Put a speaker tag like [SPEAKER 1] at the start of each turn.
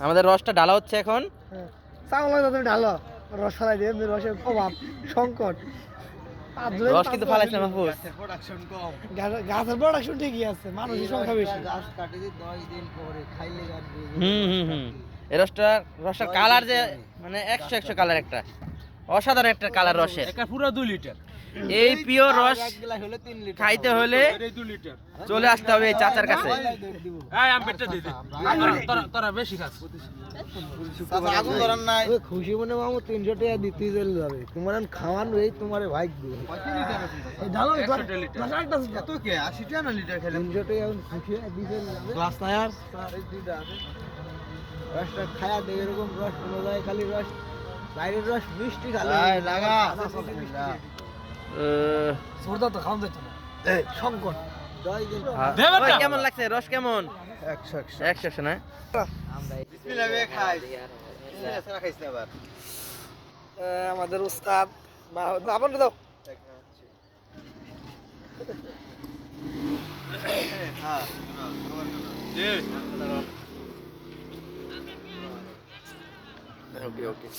[SPEAKER 1] আমাদের রসটা ঢালা হচ্ছে এখন।
[SPEAKER 2] তুমি ঢালো, রস ফেলাই দিয়ে রসের অভাব সংকট।
[SPEAKER 1] রস কিন্তু ফালাইছে না মাহফুজ।
[SPEAKER 2] গাছের প্রোডাকশন ঠিকই আছে, মানুষের সংখ্যা বেশি।
[SPEAKER 3] গাছ কাটি 10 দিন পরে খাইলে
[SPEAKER 1] এই রসটার কালার যে মানে 100 কালার, একটা অসাধারণ একটা কালার রসের।
[SPEAKER 4] পুরো 2 লিটার।
[SPEAKER 1] এই পিওর রস
[SPEAKER 3] এক গ্লাস হলে 3 লিটার
[SPEAKER 1] খাইতে হলে
[SPEAKER 4] 2 লিটার।
[SPEAKER 1] চলে আসতে হবে এই চাচার কাছে।
[SPEAKER 4] এই আম পেটটা দে দে। তোরা বেশি খাস।
[SPEAKER 3] আগুন ধরান নাই।
[SPEAKER 2] খুশি মনে মামু 300 টাকা দিতেই চলে যাবে, তোমার খাওয়ান এই তোমার ভাগ্য। ঢালো
[SPEAKER 3] এত কে 80 টাকা না লিটার খেলে
[SPEAKER 2] 300 টাকা এখন খুশি দিতে যাবে।
[SPEAKER 3] গ্লাস না আর স্যার এই দুইটা আছে রসটা খায়া দে, এরকম রস কোন যায় খালি রস বাইরের রস মিষ্টি খালি লাগা
[SPEAKER 2] সরদা তো খাওয়া যেত না, সংকট।
[SPEAKER 3] 10 দিন
[SPEAKER 1] ওই কেমন লাগছে রস? কেমন? 100 না?
[SPEAKER 3] বিসমিল্লাহ বে খাই বিসমিল্লাহ ছাড়া খাইছ না আবার
[SPEAKER 2] আমাদের উস্তাদ আপন দাও।
[SPEAKER 3] হ্যাঁ
[SPEAKER 4] জি।
[SPEAKER 1] ওকে ওকে।